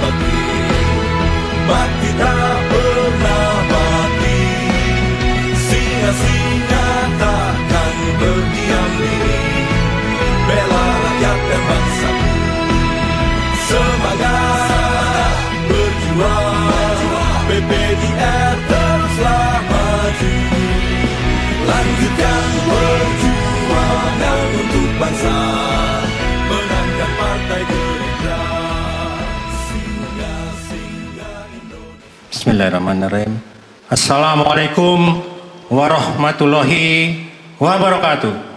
bakti, bakti tak pernah mati. Singa-singa takkan berdiam diri, bela rakyat dan bangsaku. Semangat berjuang, PPIR teruslah maju. Lanjutkan perjuangan untuk bangsa, menangkan Partai Gerindra. Singa-singa Indonesia. Bismillahirrahmanirrahim. Assalamualaikum warahmatullahi wabarakatuh.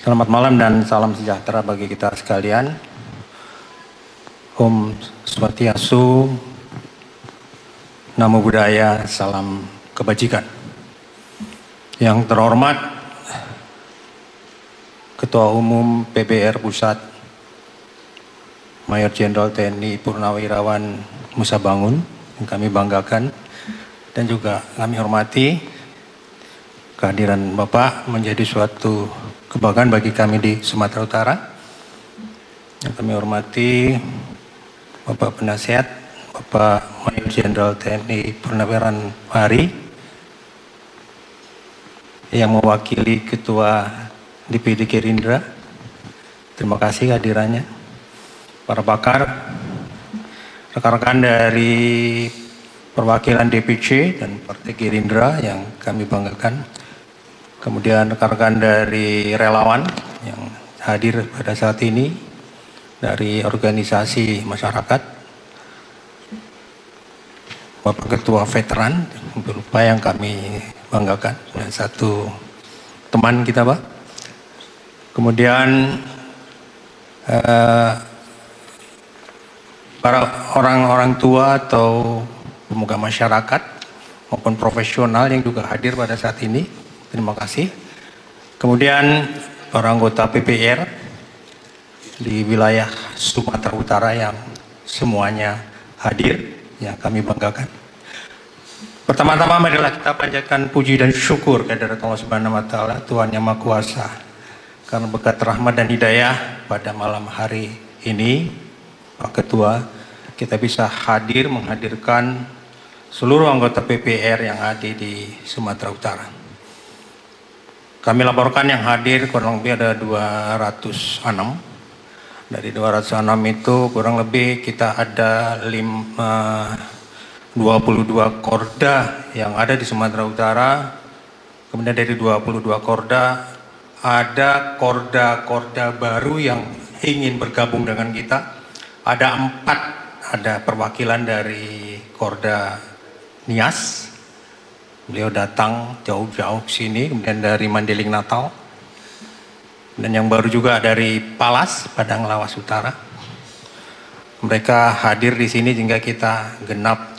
Selamat malam dan salam sejahtera bagi kita sekalian. Om Swastiastu, Namo Buddhaya, salam kebajikan. Yang terhormat Ketua Umum PBR Pusat Mayor Jenderal TNI Purnawirawan Musa Bangun, yang kami banggakan dan juga kami hormati. Kehadiran Bapak menjadi suatu kebanggaan bagi kami di Sumatera Utara. Yang kami hormati Bapak Penasihat, Bapak Mayor Jenderal TNI Purnawirawan Hari, yang mewakili Ketua DPD Gerindra. Terima kasih kehadirannya. Para pakar, rekan-rekan dari perwakilan DPC dan Partai Gerindra yang kami banggakan. Kemudian rekan-rekan dari relawan yang hadir pada saat ini dari organisasi masyarakat, Bapak Ketua Veteran, berupa yang kami banggakan, dan satu teman kita Pak. Kemudian para orang-orang tua atau pemuka masyarakat maupun profesional yang juga hadir pada saat ini, terima kasih. Kemudian para anggota PPR di wilayah Sumatera Utara yang semuanya hadir, yang kami banggakan. Pertama-tama marilah kita panjatkan puji dan syukur kehadirat Allah Subhanahu wa Ta'ala, Tuhan Yang Maha Kuasa, karena berkat rahmat dan hidayah pada malam hari ini, Pak Ketua, kita bisa hadir menghadirkan seluruh anggota PPR yang ada di Sumatera Utara. Kami laporkan yang hadir kurang lebih ada 206. Dari 206 itu kurang lebih kita ada 22 korda yang ada di Sumatera Utara. Kemudian dari 22 korda ada korda-korda baru yang ingin bergabung dengan kita. Ada 4, ada perwakilan dari Korda Nias. Beliau datang jauh-jauh sini, kemudian dari Mandeling Natal. Dan yang baru juga dari Palas, Padang Lawas Utara. Mereka hadir di sini sehingga kita genap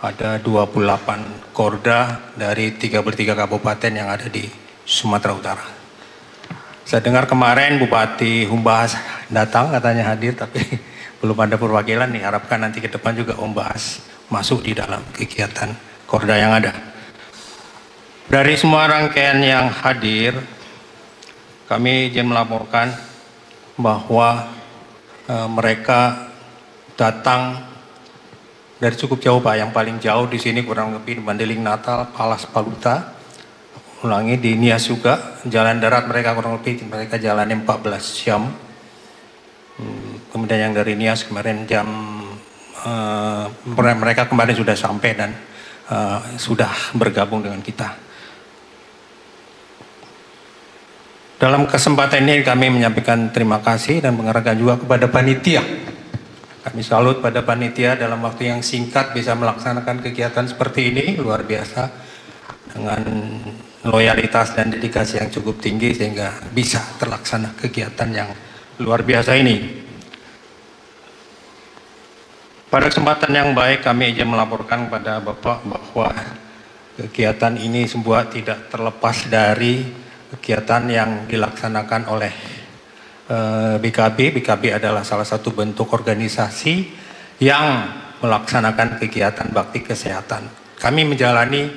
ada 28 korda dari 33 kabupaten yang ada di Sumatera Utara. Saya dengar kemarin Bupati Humbahas datang, katanya hadir, tapi belum ada perwakilan. Diharapkan nanti ke depan juga Humbahas masuk di dalam kegiatan korda yang ada. Dari semua rangkaian yang hadir, kami izin melaporkan bahwa mereka datang dari cukup jauh Pak. Yang paling jauh di sini kurang lebih di Mandeling Natal, Palas Paluta. Ulangi di Nias juga, jalan darat mereka kurang lebih mereka jalannya 14 jam. Kemudian yang dari Nias kemarin mereka kemarin sudah sampai dan sudah bergabung dengan kita. Dalam kesempatan ini kami menyampaikan terima kasih dan mengharapkan juga kepada panitia. Kami salut pada panitia dalam waktu yang singkat bisa melaksanakan kegiatan seperti ini, luar biasa, dengan loyalitas dan dedikasi yang cukup tinggi sehingga bisa terlaksana kegiatan yang luar biasa ini. Pada kesempatan yang baik kami izin melaporkan kepada Bapak bahwa kegiatan ini semua tidak terlepas dari kegiatan yang dilaksanakan oleh BKB. BKB adalah salah satu bentuk organisasi yang melaksanakan kegiatan bakti kesehatan. Kami menjalani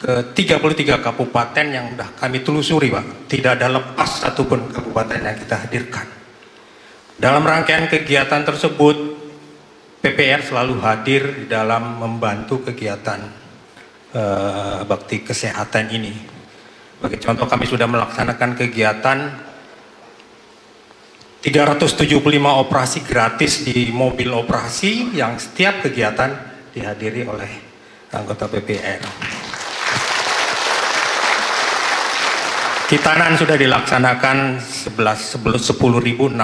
ke 33 kabupaten yang sudah kami telusuri Pak. Tidak ada lepas satupun kabupaten yang kita hadirkan. Dalam rangkaian kegiatan tersebut, PPR selalu hadir di dalam membantu kegiatan bakti kesehatan ini. Bagi contoh, kami sudah melaksanakan kegiatan 375 operasi gratis di mobil operasi yang setiap kegiatan dihadiri oleh anggota PPR. Kitanan sudah dilaksanakan 10.650,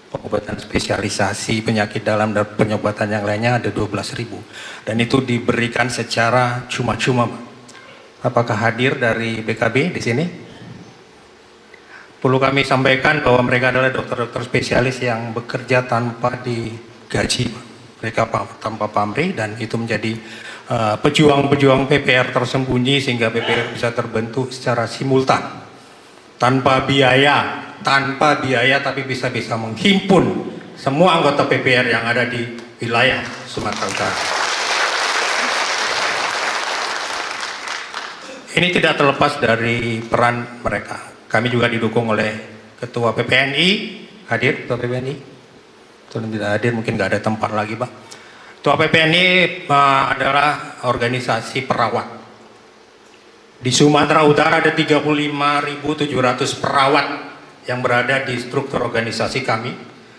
pengobatan spesialisasi penyakit dalam dan penyobatan yang lainnya ada 12.000, dan itu diberikan secara cuma-cuma. Apakah hadir dari BKB di sini? Perlu kami sampaikan bahwa mereka adalah dokter-dokter spesialis yang bekerja tanpa digaji, mereka tanpa pamrih, dan itu menjadi pejuang-pejuang PPR tersembunyi sehingga PPR bisa terbentuk secara simultan tanpa biaya tapi bisa menghimpun semua anggota PPR yang ada di wilayah Sumatera Utara. Ini tidak terlepas dari peran mereka. Kami juga didukung oleh Ketua PPNI, hadir Ketua PPNI? Kalau tidak hadir mungkin nggak ada tempat lagi, Pak. Ketua PPNI adalah organisasi perawat. Di Sumatera Utara ada 35.700 perawat yang berada di struktur organisasi kami.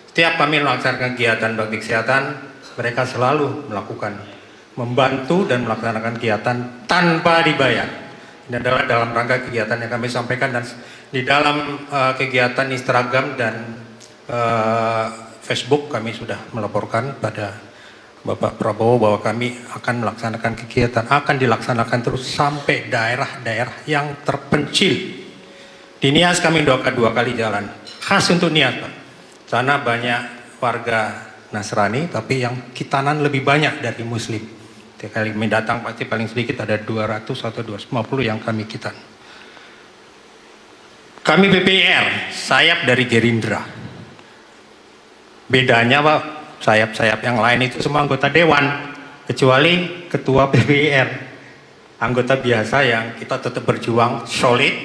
Setiap kami melaksanakan kegiatan bakti kesehatan, mereka selalu membantu dan melaksanakan kegiatan tanpa dibayar. Ini adalah dalam rangka kegiatan yang kami sampaikan, dan di dalam kegiatan Instagram dan Facebook kami sudah melaporkan pada Bapak Prabowo bahwa kami akan melaksanakan kegiatan, akan dilaksanakan terus sampai daerah-daerah yang terpencil. Di Nias kami 2 kali jalan, khas untuk Nias, Pak. Sana banyak warga Nasrani, tapi yang Kitanan lebih banyak dari Muslim. Tiap kali kami datang pasti paling sedikit ada 200 atau 250 yang kami Kitan. Kami PPR, sayap dari Gerindra. Bedanya, Pak, sayap-sayap yang lain itu semua anggota dewan, kecuali ketua PPR, anggota biasa yang kita tetap berjuang solid,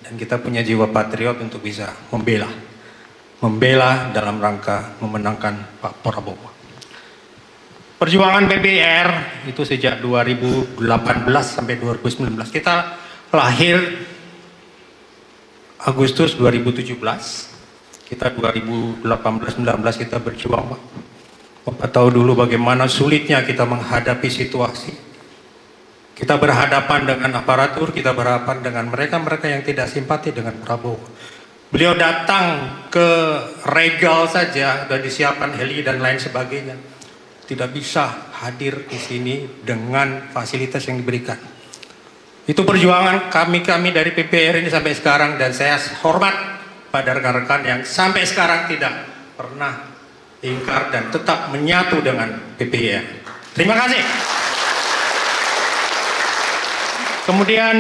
dan kita punya jiwa patriot untuk bisa membela dalam rangka memenangkan Pak Prabowo. Perjuangan PPR itu sejak 2018 sampai 2019. Kita lahir Agustus 2017. Kita 2018-19 kita berjuang, Pak. Bapak tahu dulu bagaimana sulitnya kita menghadapi situasi. Kita berhadapan dengan aparatur, kita berhadapan dengan mereka-mereka yang tidak simpati dengan Prabowo. Beliau datang ke Regal saja, sudah disiapkan heli dan lain sebagainya. Tidak bisa hadir di sini dengan fasilitas yang diberikan. Itu perjuangan kami dari PPR ini sampai sekarang, dan saya hormat pada rekan-rekan yang sampai sekarang tidak pernah ingkar dan tetap menyatu dengan PPR. Terima kasih. Kemudian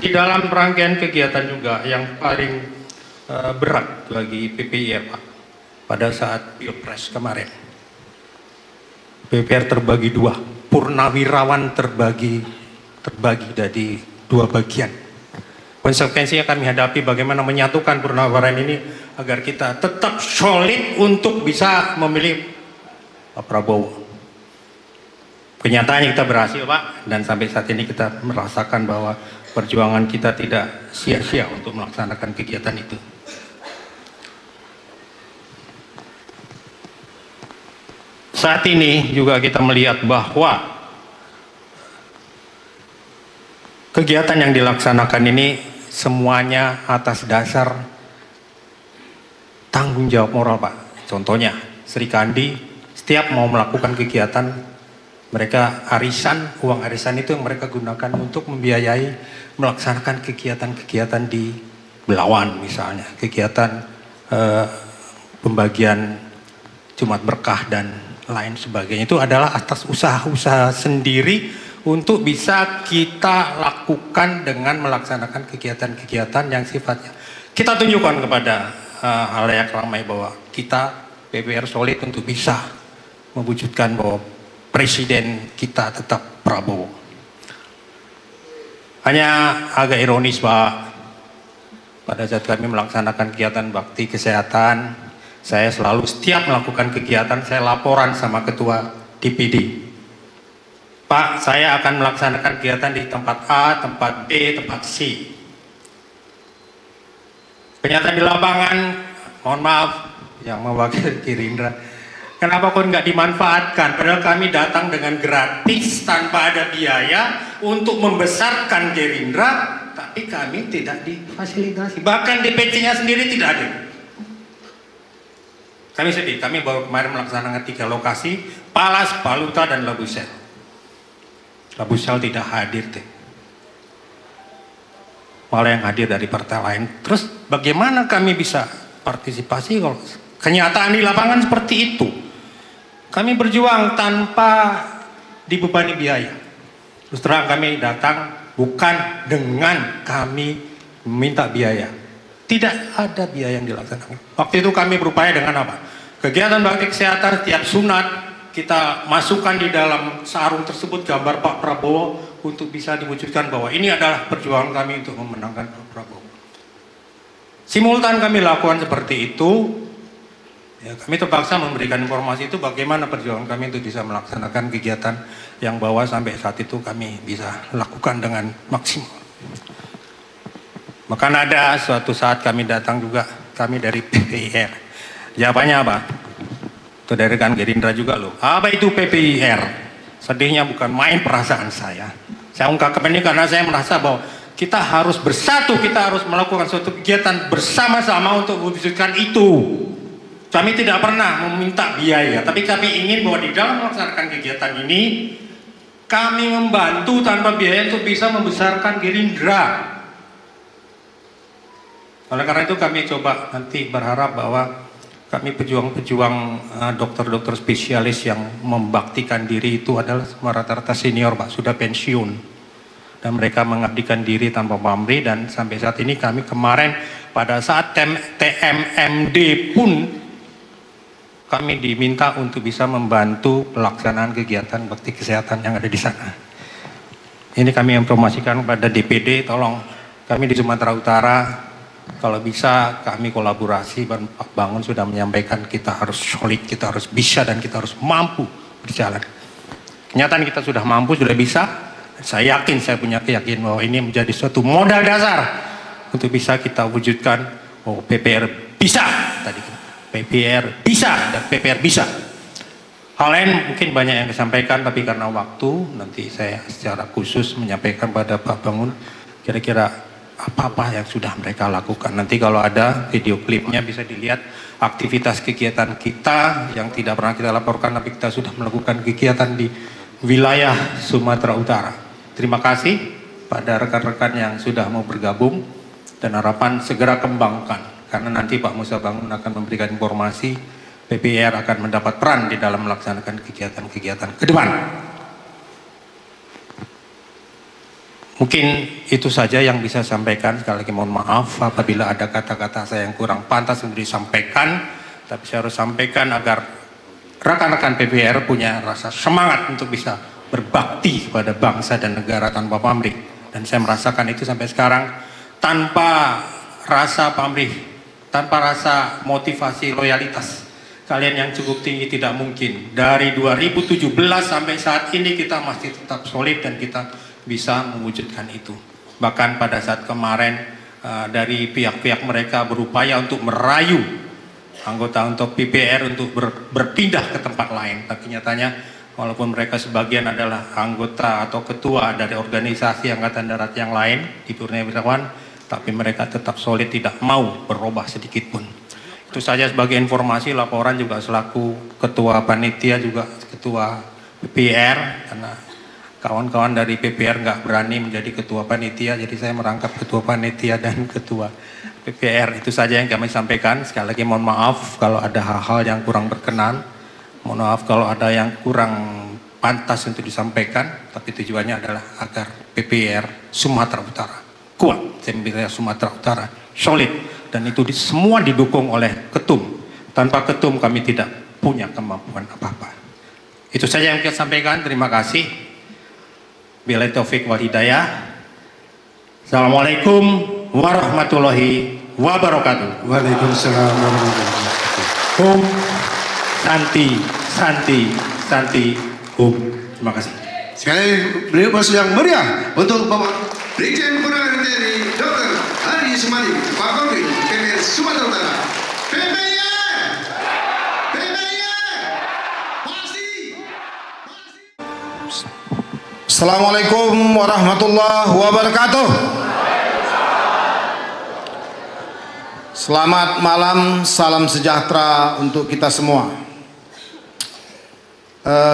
di dalam rangkaian kegiatan juga yang paling berat bagi PPR, Pak, pada saat Pilpres kemarin, PPR terbagi 2, purnawirawan terbagi dari 2 bagian. Konsekuensinya kami hadapi bagaimana menyatukan purnawirawan ini agar kita tetap solid untuk bisa memilih Pak Prabowo. Kenyataannya kita berhasil, Pak, dan sampai saat ini kita merasakan bahwa perjuangan kita tidak sia-sia untuk melaksanakan kegiatan itu. Saat ini juga kita melihat bahwa kegiatan yang dilaksanakan ini semuanya atas dasar tanggung jawab moral, Pak. Contohnya, Sri Kandi setiap mau melakukan kegiatan, mereka uang arisan itu yang mereka gunakan untuk membiayai melaksanakan kegiatan-kegiatan di Belawan misalnya, kegiatan pembagian Jumat Berkah dan lain sebagainya. Itu adalah atas usaha-usaha sendiri untuk bisa kita lakukan dengan melaksanakan kegiatan-kegiatan yang sifatnya kita tunjukkan kepada halayak ramai bahwa kita PPR solid untuk bisa mewujudkan bahwa presiden kita tetap Prabowo. Hanya agak ironis, Pak, pada saat kami melaksanakan kegiatan bakti kesehatan, saya selalu setiap melakukan kegiatan, saya laporan sama ketua DPD. Pak, saya akan melaksanakan kegiatan di tempat A, tempat B, tempat C. Kenyataan di lapangan, mohon maaf, yang mewakili Gerindra, kenapa kok nggak dimanfaatkan? Padahal kami datang dengan gratis tanpa ada biaya untuk membesarkan Gerindra, tapi kami tidak difasilitasi. Bahkan DPC-nya sendiri tidak ada. Kami sedih, kami baru kemarin melaksanakan 3 lokasi, Palas, Paluta, dan Labusel. Labusel tidak hadir deh. Malah yang hadir dari partai lain. Terus bagaimana kami bisa partisipasi kalau kenyataan di lapangan seperti itu? Kami berjuang tanpa dibebani biaya. Terus terang kami datang bukan dengan kami meminta biaya. Tidak ada biaya yang dilaksanakan. Waktu itu kami berupaya dengan apa? Kegiatan bakti kesehatan setiap sunat kita masukkan di dalam sarung tersebut gambar Pak Prabowo untuk bisa diwujudkan bahwa ini adalah perjuangan kami untuk memenangkan Pak Prabowo. Simultan kami lakukan seperti itu. Ya, kami terpaksa memberikan informasi itu bagaimana perjuangan kami untuk bisa melaksanakan kegiatan yang bahwa sampai saat itu kami bisa lakukan dengan maksimal. Bahkan ada suatu saat kami datang juga, kami dari PPIR. Jawabannya apa? Itu dari rekan Gerindra juga loh. Apa itu PPIR? Sedihnya bukan main perasaan saya. Saya ungkapkan ini karena saya merasa bahwa kita harus bersatu, kita harus melakukan suatu kegiatan bersama-sama untuk mewujudkan itu. Kami tidak pernah meminta biaya, tapi kami ingin bahwa di dalam melaksanakan kegiatan ini, kami membantu tanpa biaya untuk bisa membesarkan Gerindra. Oleh karena itu kami coba nanti berharap bahwa kami pejuang-pejuang dokter-dokter spesialis yang membaktikan diri itu adalah rata-rata senior Pak, sudah pensiun. Dan mereka mengabdikan diri tanpa pamrih, dan sampai saat ini kami kemarin pada saat TMMD pun kami diminta untuk bisa membantu pelaksanaan kegiatan bakti kesehatan yang ada di sana. Ini kami informasikan kepada DPD, tolong kami di Sumatera Utara, kalau bisa kami kolaborasi. Pak Bangun sudah menyampaikan kita harus solid, kita harus bisa, dan kita harus mampu berjalan. Kenyataan kita sudah mampu, sudah bisa. Saya yakin, saya punya keyakinan bahwa ini menjadi suatu modal dasar untuk bisa kita wujudkan bahwa PPR bisa. Tadi PPR bisa dan PPR bisa. Hal lain mungkin banyak yang disampaikan, tapi karena waktu nanti saya secara khusus menyampaikan pada Pak Bangun kira-kira apa-apa yang sudah mereka lakukan. Nanti kalau ada video klipnya bisa dilihat aktivitas kegiatan kita yang tidak pernah kita laporkan, tapi kita sudah melakukan kegiatan di wilayah Sumatera Utara. Terima kasih pada rekan-rekan yang sudah mau bergabung, dan harapan segera kembangkan, karena nanti Pak Musa Bangun akan memberikan informasi PPR akan mendapat peran di dalam melaksanakan kegiatan-kegiatan ke depan. Mungkin itu saja yang bisa saya sampaikan. Sekali lagi mohon maaf apabila ada kata-kata saya yang kurang pantas untuk disampaikan, tapi saya harus sampaikan agar rekan-rekan PPR punya rasa semangat untuk bisa berbakti kepada bangsa dan negara tanpa pamrih. Dan saya merasakan itu sampai sekarang, tanpa rasa pamrih, tanpa rasa motivasi loyalitas kalian yang cukup tinggi tidak mungkin. Dari 2017 sampai saat ini kita masih tetap solid dan kita bisa mewujudkan itu. Bahkan pada saat kemarin dari pihak-pihak mereka berupaya untuk merayu anggota untuk PPR untuk berpindah ke tempat lain, tapi nyatanya walaupun mereka sebagian adalah anggota atau ketua dari organisasi Angkatan Darat yang lain di Purnawirawan, tapi mereka tetap solid, tidak mau berubah sedikit pun. Itu saja sebagai informasi. Laporan juga selaku ketua panitia, juga ketua PPR, karena kawan-kawan dari PPR nggak berani menjadi ketua panitia, jadi saya merangkap ketua panitia dan ketua PPR. Itu saja yang kami sampaikan. Sekali lagi mohon maaf kalau ada hal-hal yang kurang berkenan, mohon maaf kalau ada yang kurang pantas untuk disampaikan, tapi tujuannya adalah agar PPR Sumatera Utara kuat, wilayah Sumatera Utara solid, dan itu semua didukung oleh ketum. Tanpa ketum kami tidak punya kemampuan apa-apa. Itu saja yang kita sampaikan. Terima kasih. Billahi taufik wal hidayah. Assalamualaikum warahmatullahi wabarakatuh. Waalaikumsalam warahmatullahi wabarakatuh. Hum Santi Santi Santi Hum. Terima kasih. Sekali beri aplaus yang meriah untuk Bapak Brigjen Purnawirawan TNI Dr. Hari Sumadi, Pak Kombing, PPR Sumatera Utara. PPR! PPR! Pasti! Assalamualaikum warahmatullahi wabarakatuh. Selamat malam, salam sejahtera untuk kita semua.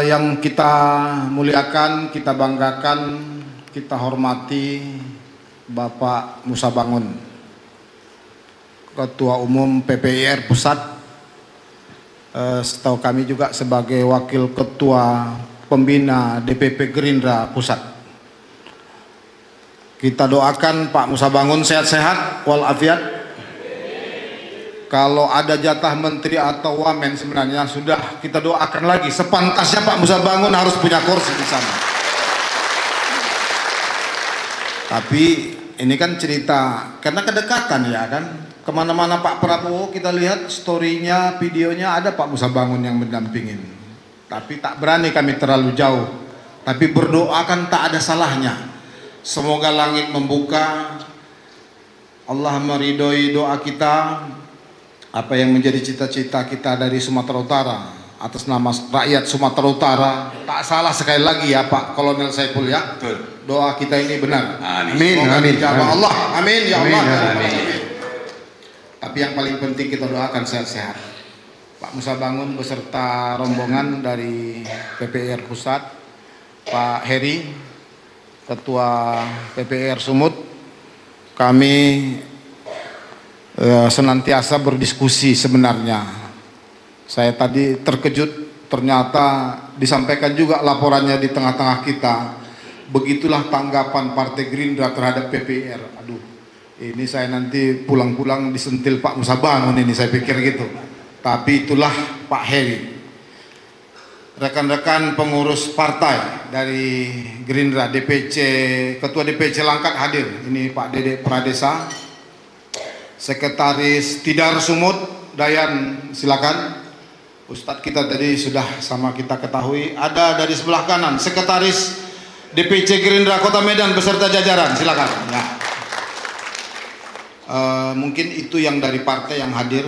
Yang kita muliakan, kita banggakan, kita hormati Bapak Musa Bangun, Ketua Umum PPIR Pusat, setahu kami juga sebagai Wakil Ketua Pembina DPP Gerindra Pusat. Kita doakan Pak Musa Bangun sehat-sehat walafiat. Kalau ada jatah menteri atau wamen sebenarnya sudah kita doakan lagi. Sepantasnya Pak Musa Bangun harus punya kursi di sana. Tapi ini kan cerita karena kedekatan ya kan. Kemana-mana Pak Prabowo kita lihat storynya, videonya ada Pak Musa Bangun yang mendampingin. Tapi tak berani kami terlalu jauh. Tapi berdoa kan tak ada salahnya. Semoga langit membuka, Allah meridhoi doa kita. Apa yang menjadi cita-cita kita dari Sumatera Utara atas nama rakyat Sumatera Utara, tak salah sekali lagi ya Pak Kolonel Saiful ya. Betul. Doa kita ini benar. Amin. Amin. Ya Allah. Amin ya Allah. Amin. Tapi yang paling penting kita doakan sehat-sehat. Pak Musa Bangun beserta rombongan dari PPIR Pusat, Pak Heri, Ketua PPIR Sumut, kami senantiasa berdiskusi sebenarnya. Saya tadi terkejut ternyata disampaikan juga laporannya di tengah-tengah kita. Begitulah tanggapan Partai Gerindra terhadap PPIR. Aduh, ini saya nanti pulang-pulang disentil Pak Musa Bangun ini saya pikir gitu. Tapi itulah Pak Heri. Rekan-rekan pengurus partai dari Gerindra DPC, Ketua DPC Langkat hadir. Ini Pak Dede Pradesa. Sekretaris Tidar Sumut, Dayan, silakan. Ustadz kita tadi sudah sama kita ketahui. Ada dari sebelah kanan, Sekretaris DPC Gerindra Kota Medan beserta jajaran, silakan. Ya. Mungkin itu yang dari partai yang hadir.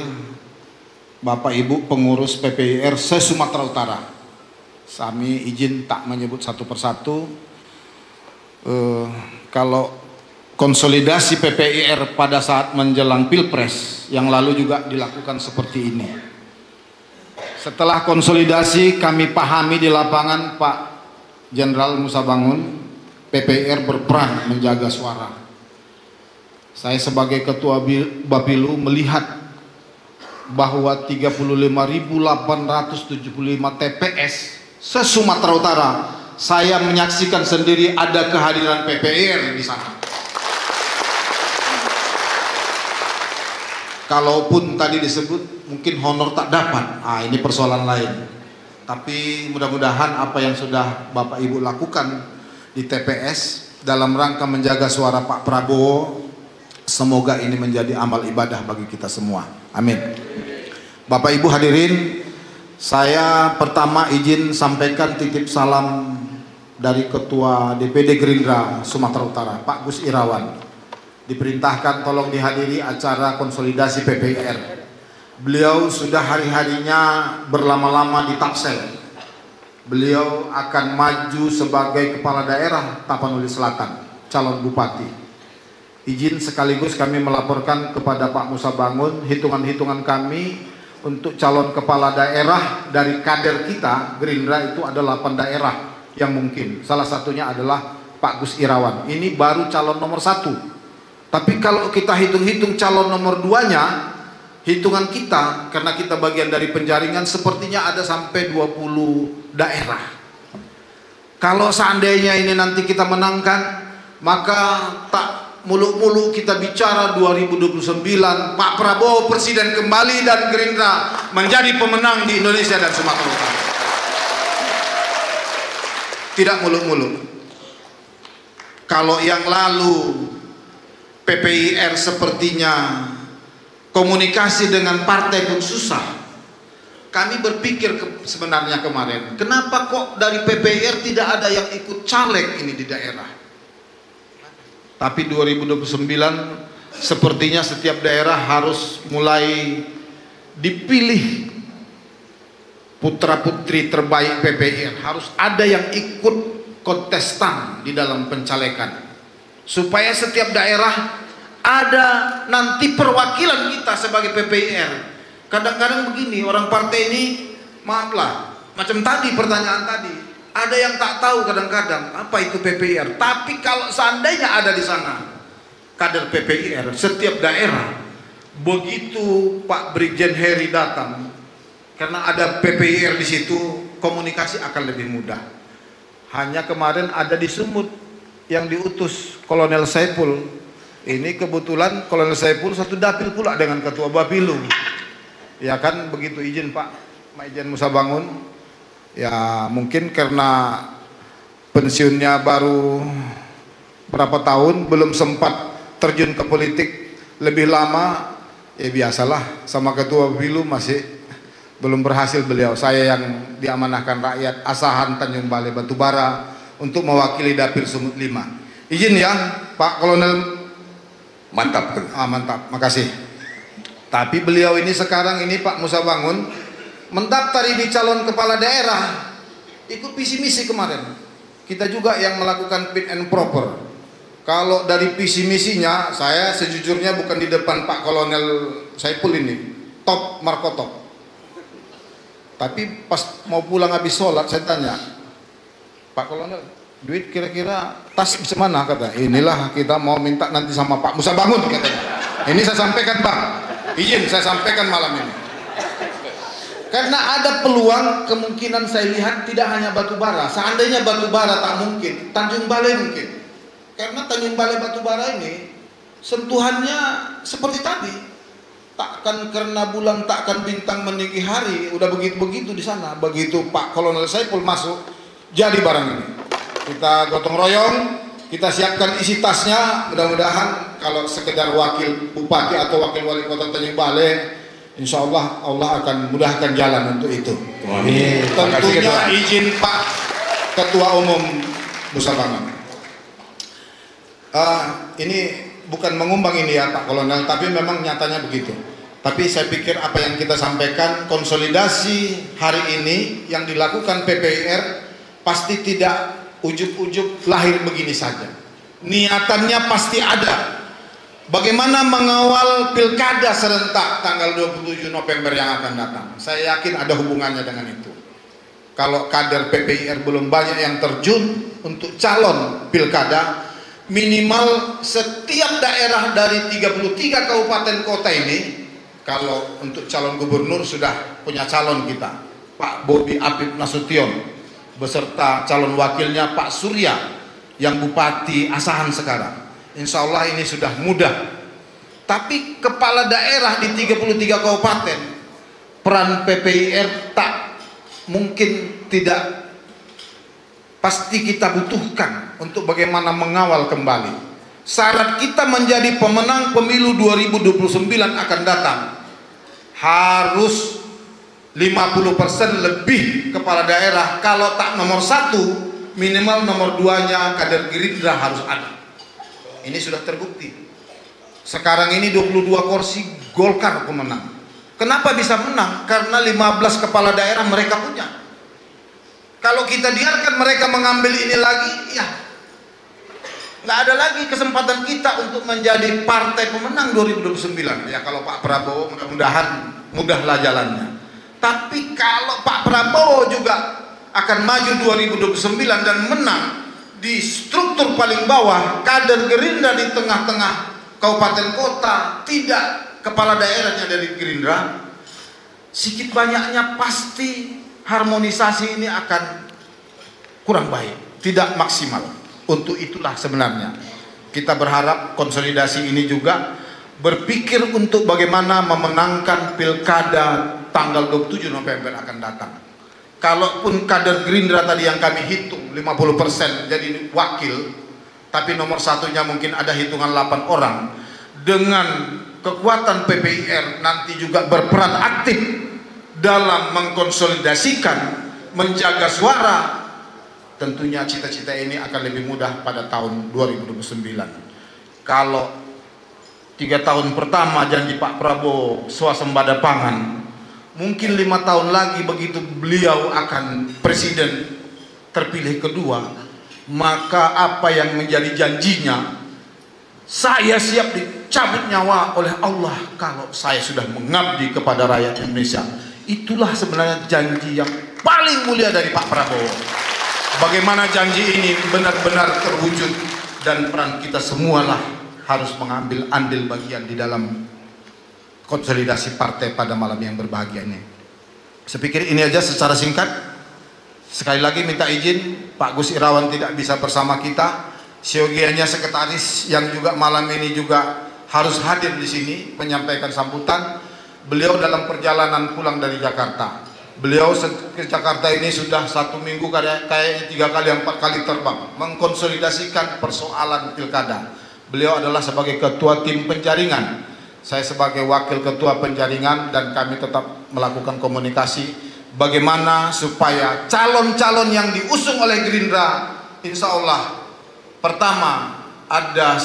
Bapak Ibu pengurus PPIR se-Sumatera Utara. Kami izin tak menyebut satu persatu. Kalau konsolidasi PPIR pada saat menjelang Pilpres yang lalu juga dilakukan seperti ini. Setelah konsolidasi kami pahami di lapangan Pak Jenderal Musa Bangun, PPIR berperan menjaga suara. Saya sebagai Ketua Bapilu melihat bahwa 35.875 TPS se-Sumatera Utara, saya menyaksikan sendiri ada kehadiran PPIR di sana. Kalaupun tadi disebut mungkin honor tak dapat, ini persoalan lain. Tapi mudah-mudahan apa yang sudah Bapak Ibu lakukan di TPS dalam rangka menjaga suara Pak Prabowo, semoga ini menjadi amal ibadah bagi kita semua. Amin. Bapak Ibu hadirin, saya pertama izin sampaikan titip salam dari Ketua DPD Gerindra Sumatera Utara, Pak Gus Irawan. Diperintahkan tolong dihadiri acara konsolidasi PPIR. Beliau sudah hari-harinya berlama-lama di Tangsel. Beliau akan maju sebagai kepala daerah Tapanuli Selatan, calon bupati. Izin sekaligus kami melaporkan kepada Pak Musa Bangun hitungan-hitungan kami untuk calon kepala daerah dari kader kita Gerindra itu ada 8 daerah yang mungkin. Salah satunya adalah Pak Gus Irawan. Ini baru calon nomor 1. Tapi kalau kita hitung-hitung calon nomor 2-nya, hitungan kita, karena kita bagian dari penjaringan, sepertinya ada sampai 20 daerah. Kalau seandainya ini nanti kita menangkan, maka tak muluk-muluk kita bicara 2029, Pak Prabowo presiden kembali dan Gerindra menjadi pemenang di Indonesia dan Sumatera Utara. Tidak muluk-muluk. Kalau yang lalu PPIR sepertinya komunikasi dengan partai pun susah. Kami berpikir sebenarnya kemarin, kenapa kok dari PPIR tidak ada yang ikut caleg ini di daerah? Tapi 2029 sepertinya setiap daerah harus mulai dipilih putra-putri terbaik PPIR. Harus ada yang ikut kontestan di dalam pencalekan, supaya setiap daerah ada nanti perwakilan kita sebagai PPIR. Kadang-kadang begini, orang partai ini, maaflah, macam tadi pertanyaan tadi, ada yang tak tahu kadang-kadang apa itu PPIR. Tapi kalau seandainya ada di sana kader PPIR setiap daerah, begitu Pak Brigjen Heri datang, karena ada PPIR di situ, komunikasi akan lebih mudah. Hanya kemarin ada di Sumut yang diutus Kolonel Saipul. Ini kebetulan Kolonel Saipul satu dapil pula dengan Ketua Bapilu. Ya kan, begitu izin Pak Maijen Musa Bangun. Ya mungkin karena pensiunnya baru berapa tahun, belum sempat terjun ke politik lebih lama. Ya biasalah, sama Ketua Bapilu masih belum berhasil beliau. Saya yang diamanahkan rakyat Asahan Tanjung Balai Batubara untuk mewakili dapil Sumut 5. Izin ya Pak Kolonel. Mantap. Mantap, makasih. Tapi beliau ini sekarang ini Pak Musa Bangun mendaftar ini calon kepala daerah, ikut visi misi kemarin. Kita juga yang melakukan fit and proper. Kalau dari visi misinya, saya sejujurnya bukan di depan Pak Kolonel Saipul ini, top markotop. Tapi pas mau pulang habis sholat, saya tanya, Pak Kolonel, duit kira-kira tas bisa mana? Kata, inilah kita mau minta nanti sama Pak Musa Bangun, katanya. Ini saya sampaikan Bang, izin saya sampaikan malam ini. Karena ada peluang, kemungkinan saya lihat tidak hanya Batubara. Seandainya Batubara tak mungkin, Tanjung Balai mungkin. Karena Tanjung Balai Batubara ini sentuhannya seperti tadi. Takkan karena bulan, takkan bintang meninggi hari. Udah begitu-begitu di sana. Begitu Pak Kolonel Saipul masuk, jadi barang ini. Kita gotong royong, kita siapkan isi tasnya. Mudah-mudahan kalau sekedar wakil bupati atau wakil wali kota Tanjung Balai, insya Allah Allah akan mudahkan jalan untuk itu. Amin. Tentunya izin Pak Ketua Umum Musa Bangun. Ini bukan mengumbang ini ya Pak Kolonel, tapi memang nyatanya begitu. Tapi saya pikir apa yang kita sampaikan, konsolidasi hari ini yang dilakukan PPIR pasti tidak ujub-ujub lahir begini saja. Niatannya pasti ada. Bagaimana mengawal pilkada serentak tanggal 27 November yang akan datang. Saya yakin ada hubungannya dengan itu. Kalau kader PPIR belum banyak yang terjun untuk calon pilkada, minimal setiap daerah dari 33 kabupaten kota ini, kalau untuk calon gubernur sudah punya calon kita, Pak Bobi Apip Nasution, beserta calon wakilnya Pak Surya yang Bupati Asahan sekarang. Insya Allah ini sudah mudah. Tapi kepala daerah di 33 kabupaten, peran PPIR tak mungkin tidak, pasti kita butuhkan untuk bagaimana mengawal kembali. Syarat kita menjadi pemenang pemilu 2029 akan datang, harus 50% lebih kepala daerah. Kalau tak nomor 1, minimal nomor 2-nya kader Gerindra harus ada. Ini sudah terbukti. Sekarang ini 22 kursi Golkar pemenang. Kenapa bisa menang? Karena 15 kepala daerah mereka punya. Kalau kita biarkan mereka mengambil ini lagi, ya nggak ada lagi kesempatan kita untuk menjadi partai pemenang 2029. Ya kalau Pak Prabowo mudah-mudahan mudahlah jalannya. Tapi kalau Pak Prabowo juga akan maju 2029 dan menang di struktur paling bawah, kader Gerindra di tengah-tengah kabupaten kota, tidak kepala daerahnya dari Gerindra, sedikit banyaknya pasti harmonisasi ini akan kurang baik, tidak maksimal. Untuk itulah sebenarnya kita berharap konsolidasi ini juga berpikir untuk bagaimana memenangkan pilkada tanggal 27 November akan datang. Kalaupun kader Gerindra tadi yang kami hitung 50% jadi wakil, tapi nomor 1-nya mungkin ada hitungan 8 orang, dengan kekuatan PPIR nanti juga berperan aktif dalam mengkonsolidasikan, menjaga suara, tentunya cita-cita ini akan lebih mudah pada tahun 2029. Kalau 3 tahun pertama janji Pak Prabowo swasembada pangan, mungkin 5 tahun lagi begitu beliau akan presiden terpilih kedua, maka apa yang menjadi janjinya, saya siap dicabut nyawa oleh Allah kalau saya sudah mengabdi kepada rakyat Indonesia. Itulah sebenarnya janji yang paling mulia dari Pak Prabowo. Bagaimana janji ini benar-benar terwujud, dan peran kita semualah harus mengambil andil bagian di dalam konsolidasi partai pada malam yang berbahagia ini. Saya pikir ini aja secara singkat. Sekali lagi minta izin, Pak Gus Irawan tidak bisa bersama kita. Siogianya sekretaris yang juga malam ini juga harus hadir di sini menyampaikan sambutan. Beliau dalam perjalanan pulang dari Jakarta. Beliau ke Jakarta ini sudah 1 minggu, kayaknya 3 kali 4 kali terbang mengkonsolidasikan persoalan pilkada. Beliau adalah sebagai ketua tim penjaringan, saya sebagai wakil ketua penjaringan, dan kami tetap melakukan komunikasi bagaimana supaya calon-calon yang diusung oleh Gerindra, insya Allah pertama ada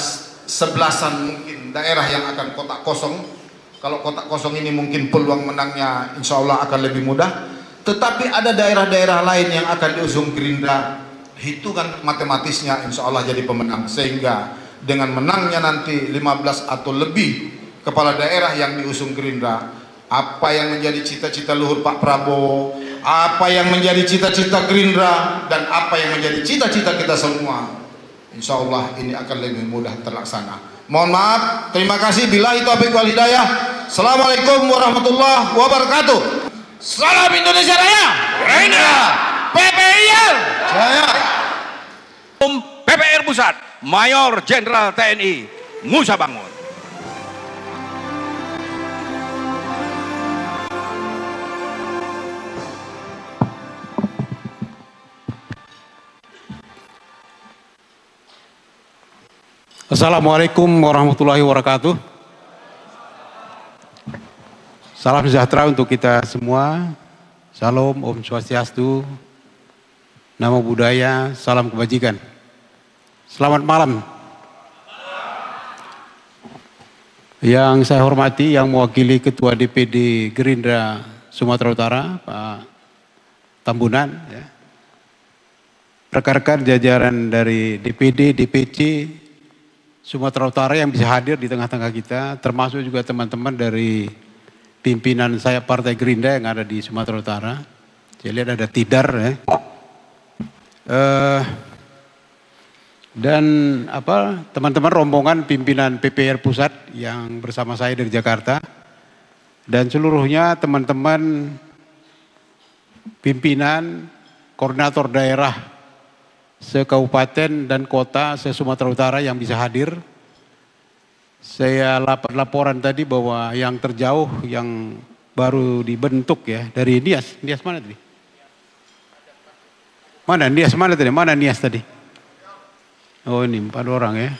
11-an mungkin daerah yang akan kotak kosong. Kalau kotak kosong ini mungkin peluang menangnya insya Allah akan lebih mudah. Tetapi ada daerah-daerah lain yang akan diusung Gerindra, hitungan matematisnya insya Allah jadi pemenang. Sehingga dengan menangnya nanti 15 atau lebih kepala daerah yang diusung Gerindra, apa yang menjadi cita-cita luhur Pak Prabowo, apa yang menjadi cita-cita Gerindra, dan apa yang menjadi cita-cita kita semua, insya Allah ini akan lebih mudah terlaksana. Mohon maaf, terima kasih. Billahi taufiq wal hidayah. Assalamualaikum warahmatullahi wabarakatuh. Salam Indonesia Raya. Gerindra. PPIR. Jaya. PPIR Pusat, Mayor Jenderal TNI Musa Bangun. Assalamualaikum warahmatullahi wabarakatuh. Salam sejahtera untuk kita semua. Salam, Om Swastiastu, Namo Buddhaya, salam kebajikan. Selamat malam. Yang saya hormati, yang mewakili Ketua DPD Gerindra Sumatera Utara, Pak Tambunan, ya. Rekan-rekan jajaran dari DPD, DPC Sumatera Utara yang bisa hadir di tengah-tengah kita, termasuk juga teman-teman dari pimpinan saya Partai Gerindra yang ada di Sumatera Utara. Saya lihat ada Tidar, ya. Dan teman-teman rombongan pimpinan PPIR Pusat yang bersama saya dari Jakarta, dan seluruhnya teman-teman pimpinan koordinator daerah se-kabupaten dan kota se-Sumatera Utara yang bisa hadir. Saya dapat laporan tadi bahwa yang terjauh yang baru dibentuk, ya, dari Nias. Nias mana tadi? Mana Nias mana tadi? Mana Nias tadi? Oh, ini 4 orang, ya.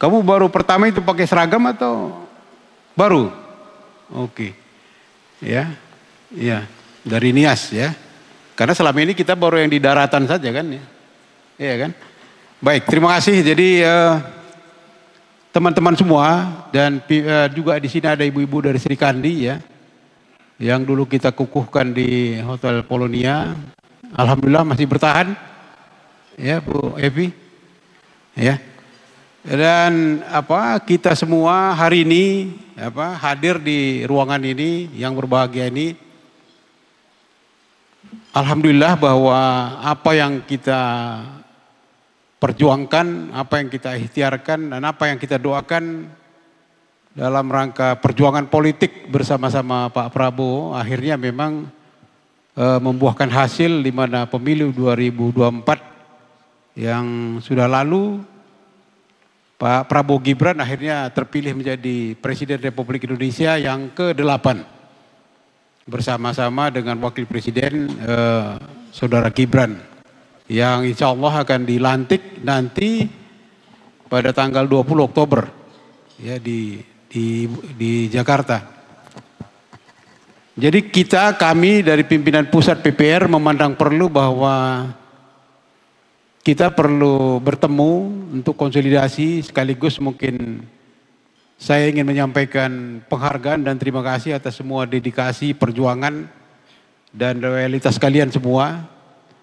Kamu baru pertama itu pakai seragam atau baru? Oke. Ya. Ya, dari Nias, ya. Karena selama ini kita baru yang di daratan saja kan, ya. Iya kan? Baik, terima kasih. Jadi teman-teman semua, dan juga di sini ada ibu-ibu dari Sri Kandi, ya, yang dulu kita kukuhkan di Hotel Polonia. Alhamdulillah masih bertahan, ya Bu Evi, ya. Dan kita semua hari ini hadir di ruangan ini yang berbahagia ini. Alhamdulillah bahwa apa yang kita perjuangkan, apa yang kita ikhtiarkan, dan apa yang kita doakan dalam rangka perjuangan politik bersama-sama Pak Prabowo akhirnya memang membuahkan hasil, di mana pemilu 2024 yang sudah lalu Pak Prabowo Gibran akhirnya terpilih menjadi Presiden Republik Indonesia yang ke-8 bersama-sama dengan Wakil Presiden Saudara Gibran, yang insya Allah akan dilantik nanti pada tanggal 20 Oktober, ya, di di Jakarta. Jadi kami dari pimpinan pusat PPR memandang perlu bahwa kita perlu bertemu untuk konsolidasi, sekaligus mungkin saya ingin menyampaikan penghargaan dan terima kasih atas semua dedikasi, perjuangan, dan loyalitas kalian semua,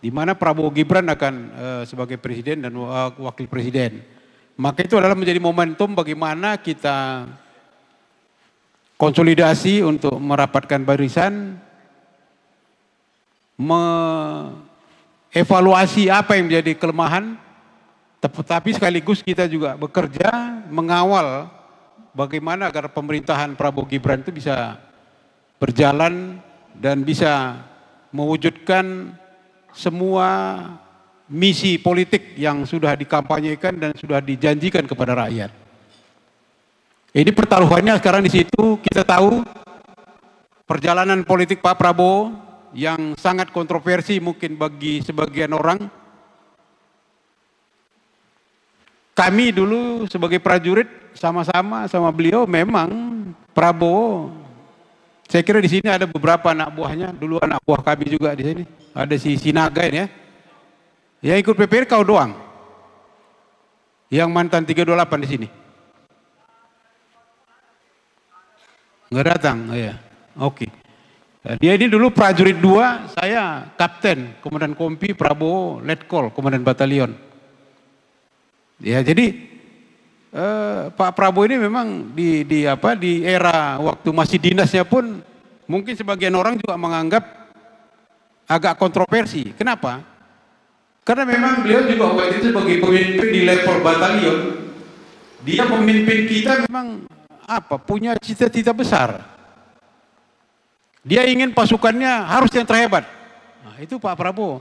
di mana Prabowo Gibran akan sebagai presiden dan wakil presiden. Maka itu adalah menjadi momentum bagaimana kita konsolidasi untuk merapatkan barisan, evaluasi apa yang menjadi kelemahan, tetapi sekaligus kita juga bekerja mengawal bagaimana agar pemerintahan Prabowo Gibran itu bisa berjalan dan bisa mewujudkan semua misi politik yang sudah dikampanyekan dan sudah dijanjikan kepada rakyat. Ini pertaruhannya sekarang di situ. Kita tahu perjalanan politik Pak Prabowo yang sangat kontroversi mungkin bagi sebagian orang. Kami dulu sebagai prajurit sama-sama sama beliau, memang Prabowo, saya kira di sini ada beberapa anak buahnya, dulu anak buah kami juga di sini. Ada si Sinaga ini ya. Yang ikut PPR kau doang. Yang mantan 328 di sini. Nggak datang, oh ya. Oke. Dia ini dulu prajurit 2, saya kapten, komandan kompi, Prabowo letkol, komandan batalion. Ya, jadi Pak Prabowo ini memang di era waktu masih dinasnya pun mungkin sebagian orang juga menganggap agak kontroversi. Kenapa? Karena memang beliau juga waktu itu sebagai pemimpin di level batalion, dia pemimpin kita memang punya cita-cita besar. Dia ingin pasukannya harus yang terhebat. Nah, itu Pak Prabowo.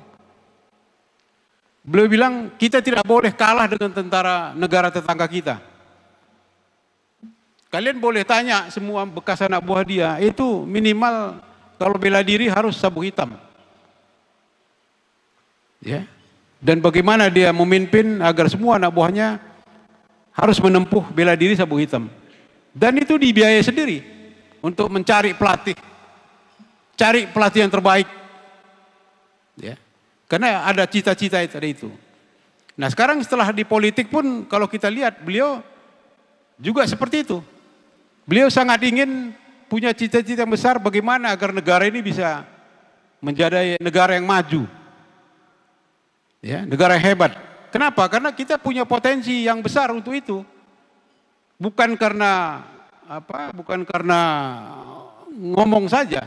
Beliau bilang kita tidak boleh kalah dengan tentara negara tetangga kita. Kalian boleh tanya semua bekas anak buah dia, itu minimal kalau bela diri harus sabuk hitam. Ya. Dan bagaimana dia memimpin agar semua anak buahnya harus menempuh bela diri sabuk hitam. Dan itu dibiayai sendiri untuk mencari pelatih. Cari pelatih yang terbaik. Ya. Karena ada cita-cita itu. Nah sekarang setelah di politik pun kalau kita lihat beliau juga seperti itu. Beliau sangat ingin punya cita-cita yang besar bagaimana agar negara ini bisa menjadi negara yang maju. Ya, negara yang hebat. Kenapa? Karena kita punya potensi yang besar untuk itu. Bukan karena ngomong saja.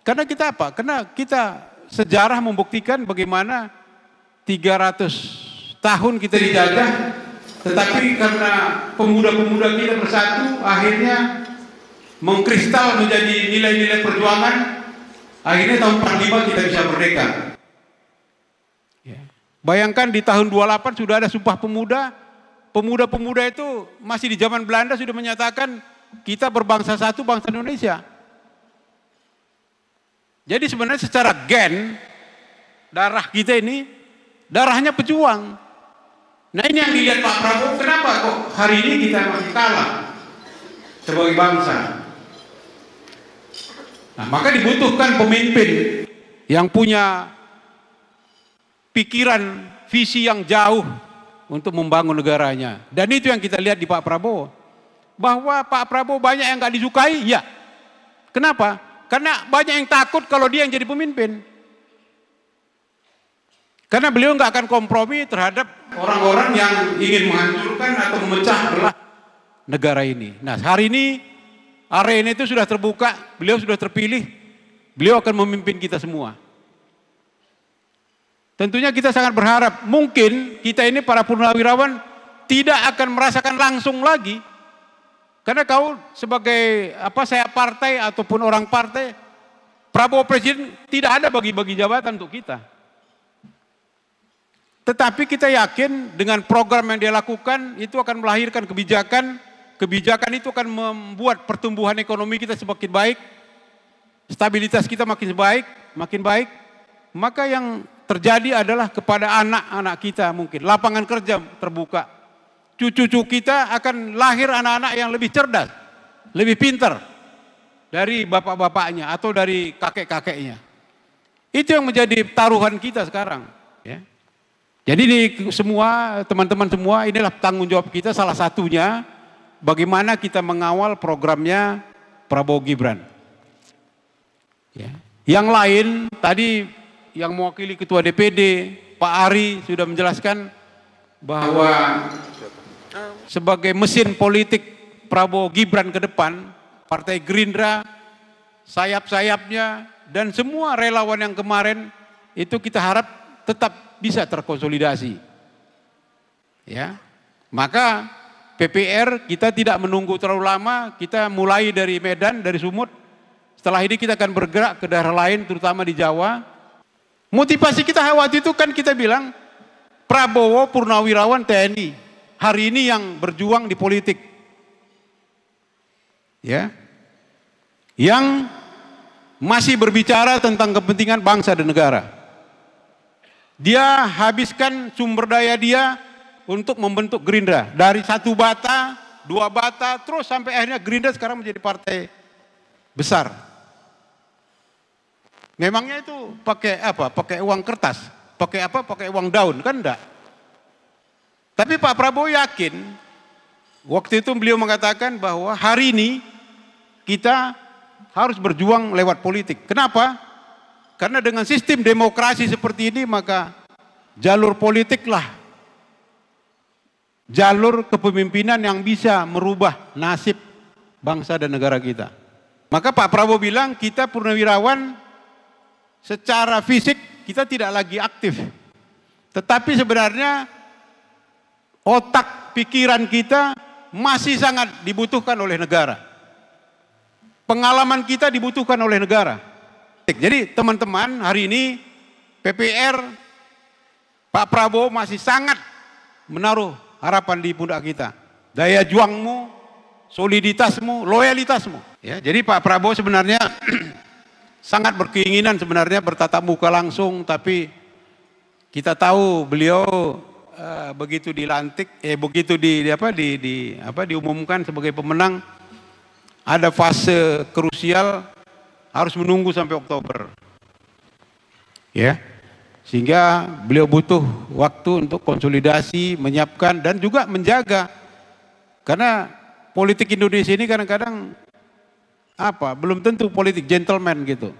Karena kita Karena kita sejarah membuktikan bagaimana 300 tahun kita dijajah, tetapi karena pemuda-pemuda kita bersatu, akhirnya mengkristal menjadi nilai-nilai perjuangan, akhirnya tahun 45 kita bisa merdeka. Ya. Bayangkan di tahun 28 sudah ada Sumpah Pemuda, pemuda-pemuda itu masih di zaman Belanda sudah menyatakan kita berbangsa satu, bangsa Indonesia. Jadi sebenarnya secara gen, darah kita ini, darahnya pejuang. Nah ini yang dilihat Pak Prabowo, kenapa kok hari ini kita masih kalah sebagai bangsa. Nah maka dibutuhkan pemimpin yang punya pikiran, visi yang jauh untuk membangun negaranya. Dan itu yang kita lihat di Pak Prabowo. Bahwa Pak Prabowo banyak yang gak disukai, ya. Kenapa? Karena banyak yang takut kalau dia yang jadi pemimpin. Karena beliau nggak akan kompromi terhadap orang-orang yang ingin menghancurkan atau memecah belah negara ini. Nah hari ini arena itu sudah terbuka, beliau sudah terpilih, beliau akan memimpin kita semua. Tentunya kita sangat berharap mungkin kita ini para purnawirawan tidak akan merasakan langsung lagi. Karena kau sebagai saya partai ataupun orang partai, Prabowo Presiden tidak ada bagi-bagi jabatan untuk kita. Tetapi kita yakin dengan program yang dia lakukan itu akan melahirkan kebijakan. Kebijakan itu akan membuat pertumbuhan ekonomi kita semakin baik. Stabilitas kita makin baik. Maka yang terjadi adalah kepada anak-anak kita mungkin. Lapangan kerja terbuka. Cucu-cucu kita akan lahir anak-anak yang lebih cerdas. lebih pintar dari bapak-bapaknya atau dari kakek-kakeknya. Itu yang menjadi taruhan kita sekarang. Ya. Jadi di semua teman-teman semua inilah tanggung jawab kita, salah satunya bagaimana kita mengawal programnya Prabowo Gibran. Ya. Yang lain tadi yang mewakili Ketua DPD Pak Ari sudah menjelaskan bahwa sebagai mesin politik Prabowo Gibran ke depan, Partai Gerindra, sayap-sayapnya dan semua relawan yang kemarin itu kita harap tetap bisa terkonsolidasi. Ya. Maka PPR kita tidak menunggu terlalu lama, kita mulai dari Medan, dari Sumut. Setelah ini kita akan bergerak ke daerah lain terutama di Jawa. Motivasi kita waktu itu kan kita bilang Prabowo Purnawirawan TNI. Hari ini yang berjuang di politik. Ya. Yang masih berbicara tentang kepentingan bangsa dan negara. Dia habiskan sumber daya dia untuk membentuk Gerindra. Dari 1 bata, 2 bata, terus sampai akhirnya Gerindra sekarang menjadi partai besar. Memangnya itu pakai apa? Pakai uang kertas? Pakai apa? Pakai uang daun? Kan enggak. Tapi Pak Prabowo yakin, waktu itu beliau mengatakan bahwa hari ini kita harus berjuang lewat politik. Kenapa? Karena dengan sistem demokrasi seperti ini maka jalur politiklah jalur kepemimpinan yang bisa merubah nasib bangsa dan negara kita. Maka Pak Prabowo bilang kita purnawirawan secara fisik kita tidak lagi aktif. Tetapi sebenarnya otak pikiran kita masih sangat dibutuhkan oleh negara. Pengalaman kita dibutuhkan oleh negara. Jadi teman-teman hari ini PPR Pak Prabowo masih sangat menaruh harapan di pundak kita. Daya juangmu, soliditasmu, loyalitasmu. Ya, jadi Pak Prabowo sebenarnya sangat berkeinginan sebenarnya bertatap muka langsung, tapi kita tahu beliau begitu dilantik, begitu diumumkan sebagai pemenang, ada fase krusial. Harus menunggu sampai Oktober. Ya. Sehingga beliau butuh waktu untuk konsolidasi, menyiapkan dan juga menjaga. Karena politik Indonesia ini kadang-kadang belum tentu politik gentleman gitu.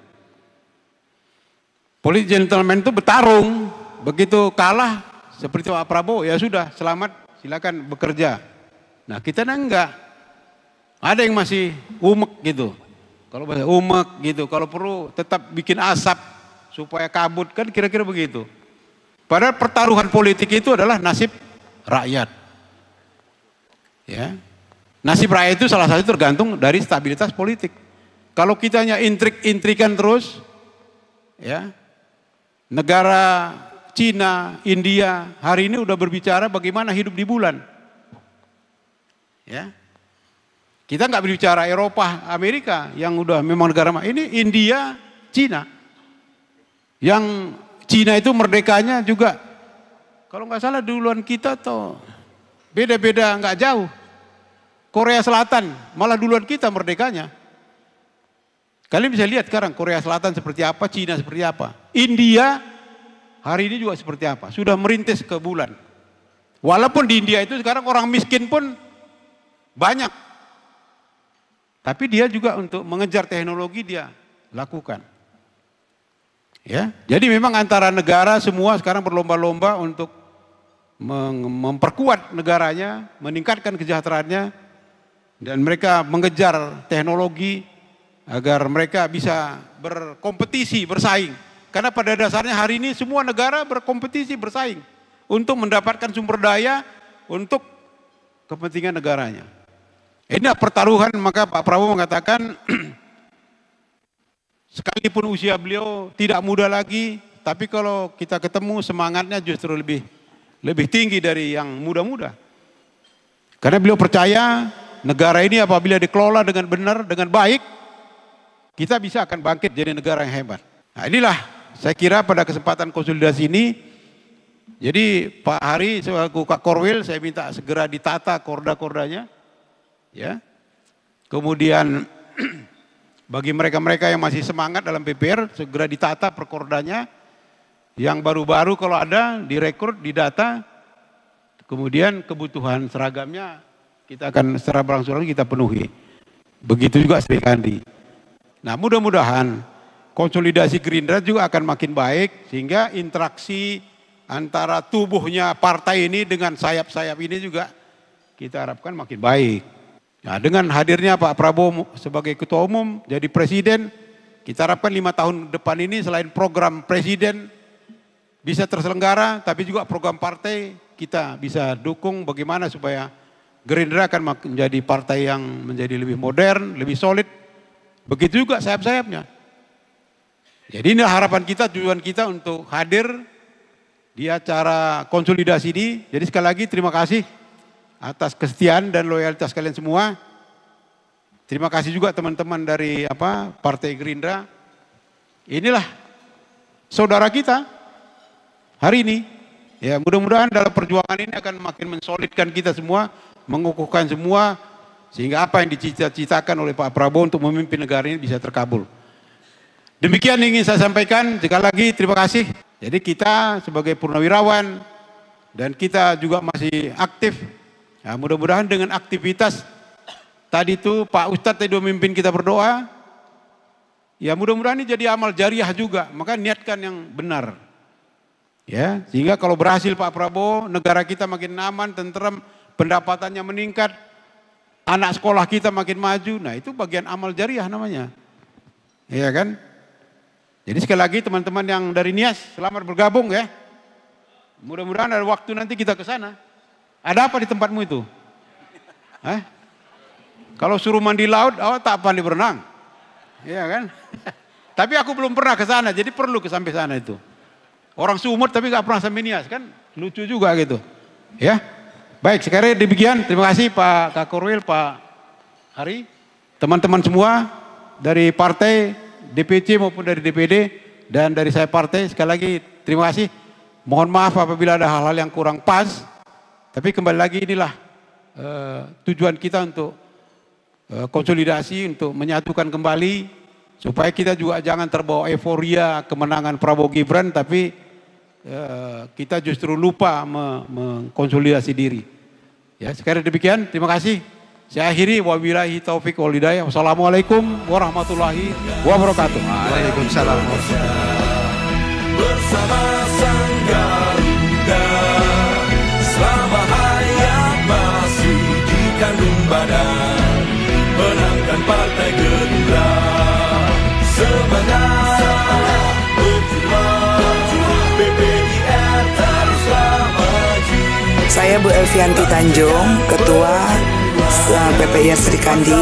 Politik gentleman itu bertarung, begitu kalah seperti Pak Prabowo, ya sudah, selamat, silakan bekerja. Nah, kita enggak. Ada yang masih umek gitu. Kalau bahasa umek gitu, kalau perlu tetap bikin asap supaya kabut, kan kira-kira begitu. Padahal pertaruhan politik itu adalah nasib rakyat. Ya. Nasib rakyat itu salah satu tergantung dari stabilitas politik. Kalau kita hanya intrik-intrikan terus, ya, negara Cina, India hari ini udah berbicara bagaimana hidup di bulan. Ya. Kita nggak berbicara Eropa, Amerika yang udah memang negara ini India, Cina. Yang Cina itu merdekanya juga kalau nggak salah duluan kita tuh beda-beda nggak jauh. Korea Selatan malah duluan kita merdekanya. Kalian bisa lihat sekarang Korea Selatan seperti apa, Cina seperti apa. India hari ini juga seperti apa, sudah merintis ke bulan. Walaupun di India itu sekarang orang miskin pun banyak. Tapi dia juga untuk mengejar teknologi dia lakukan. Ya, jadi memang antara negara semua sekarang berlomba-lomba untuk memperkuat negaranya, meningkatkan kesejahteraannya, dan mereka mengejar teknologi agar mereka bisa berkompetisi, bersaing. Karena pada dasarnya hari ini semua negara berkompetisi, bersaing untuk mendapatkan sumber daya untuk kepentingan negaranya. Ini pertaruhan, maka Pak Prabowo mengatakan sekalipun usia beliau tidak muda lagi, tapi kalau kita ketemu semangatnya justru lebih tinggi dari yang muda-muda. Karena beliau percaya negara ini apabila dikelola dengan benar, dengan baik, kita bisa akan bangkit jadi negara yang hebat. Nah, inilah saya kira pada kesempatan konsolidasi ini, jadi Pak Hari selaku Kak Korwil saya minta segera ditata korda-kordanya. Ya, Kemudian bagi mereka-mereka yang masih semangat dalam PPR, segera ditata perkordanya. Yang baru-baru kalau ada, direkrut, didata. Kemudian kebutuhan seragamnya kita akan secara berangsur-angsur kita penuhi. Begitu juga Sri Kandi. Nah, mudah-mudahan konsolidasi Gerindra juga akan makin baik, sehingga interaksi antara tubuhnya partai ini dengan sayap-sayap ini juga kita harapkan makin baik. Nah, dengan hadirnya Pak Prabowo sebagai ketua umum, jadi presiden, kita harapkan 5 tahun depan ini selain program presiden bisa terselenggara, tapi juga program partai kita bisa dukung bagaimana supaya Gerindra akan menjadi partai yang menjadi lebih modern, lebih solid. Begitu juga sayap-sayapnya. Jadi ini harapan kita, tujuan kita untuk hadir di acara konsolidasi ini. Jadi sekali lagi terima kasih atas kesetiaan dan loyalitas kalian semua. Terima kasih juga teman-teman dari Partai Gerindra. Inilah saudara kita hari ini. Ya, mudah-mudahan dalam perjuangan ini akan makin mensolidkan kita semua, mengukuhkan semua, sehingga apa yang dicita-citakan oleh Pak Prabowo untuk memimpin negara ini bisa terkabul. Demikian ingin saya sampaikan. Sekali lagi terima kasih. Jadi kita sebagai purnawirawan dan kita juga masih aktif. Ya, mudah-mudahan dengan aktivitas tadi itu Pak Ustadz tadi memimpin kita berdoa. Ya, mudah-mudahan ini jadi amal jariah juga. Maka niatkan yang benar. Ya, sehingga kalau berhasil Pak Prabowo, negara kita makin aman, tenteram, pendapatannya meningkat, anak sekolah kita makin maju. Nah, itu bagian amal jariah namanya. Iya kan? Jadi sekali lagi teman-teman yang dari Nias, selamat bergabung ya. Mudah-mudahan ada waktu nanti kita ke sana. Ada apa di tempatmu itu? Kalau suruh mandi laut, tak pandai berenang. Iya kan? Tapi aku belum pernah ke sana, jadi perlu ke sampai sana itu. Orang Sumut tapi gak pernah sampai Nias kan? Lucu juga gitu. Ya. Baik, sekarang demikian. Terima kasih Pak Kakorwil, Pak Hari, teman-teman semua dari partai, DPC maupun dari DPD dan dari saya partai. Sekali lagi terima kasih. Mohon maaf apabila ada hal-hal yang kurang pas. Tapi kembali lagi inilah tujuan kita untuk konsolidasi, untuk menyatukan kembali supaya kita juga jangan terbawa euforia kemenangan Prabowo Gibran, tapi kita justru lupa mengkonsolidasi diri. Ya, sekarang demikian. Terima kasih. Saya akhiri, wabillahi taufik wal hidayah. Wassalamualaikum warahmatullahi wabarakatuh. Waalaikumsalam. Bersama Sang Garuda, selama hayat masih dikandung badan, menangkan Partai Gerindra. Semangat berjuang, PPIR teruslah maju. Saya Bu Elvianti Tanjung, Ketua PPIR Sri Kandi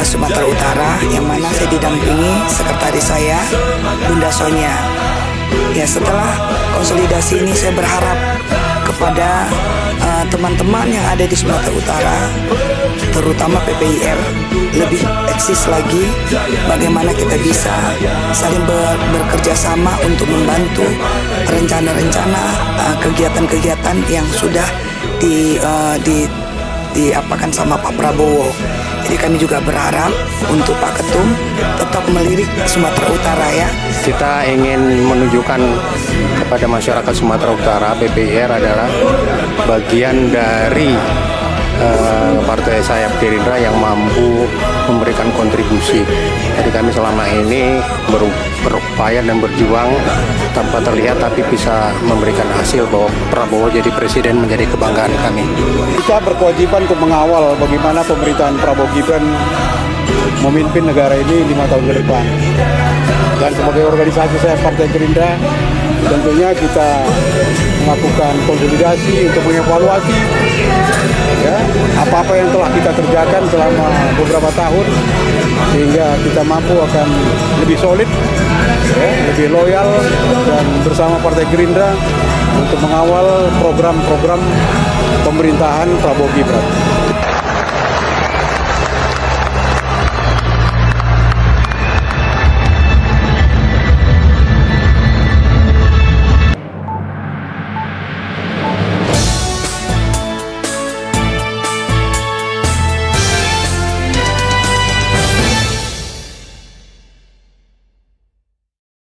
Sumatera Utara, yang mana saya didampingi sekretaris saya, Bunda Sonya. Ya, setelah konsolidasi ini saya berharap kepada teman-teman yang ada di Sumatera Utara, terutama PPIR, lebih eksis lagi bagaimana kita bisa saling bekerja sama untuk membantu rencana-rencana kegiatan-kegiatan yang sudah diapakan sama Pak Prabowo. Jadi kami juga berharap untuk Pak Ketum tetap melirik Sumatera Utara ya. Kita ingin menunjukkan kepada masyarakat Sumatera Utara, PPIR adalah bagian dari partai sayap Gerindra yang mampu memberikan kontribusi. Jadi kami selama ini berupaya dan berjuang tanpa terlihat, tapi bisa memberikan hasil bahwa Prabowo jadi presiden menjadi kebanggaan kami. Kita berkewajiban untuk mengawal bagaimana pemerintahan Prabowo Gibran memimpin negara ini 5 tahun ke depan. Dan sebagai organisasi saya Partai Gerindra, tentunya kita melakukan konsolidasi untuk mengevaluasi ya apa-apa yang telah kita kerjakan selama beberapa tahun, sehingga kita mampu akan lebih solid, ya, lebih loyal dan bersama Partai Gerindra untuk mengawal program-program pemerintahan Prabowo Gibran.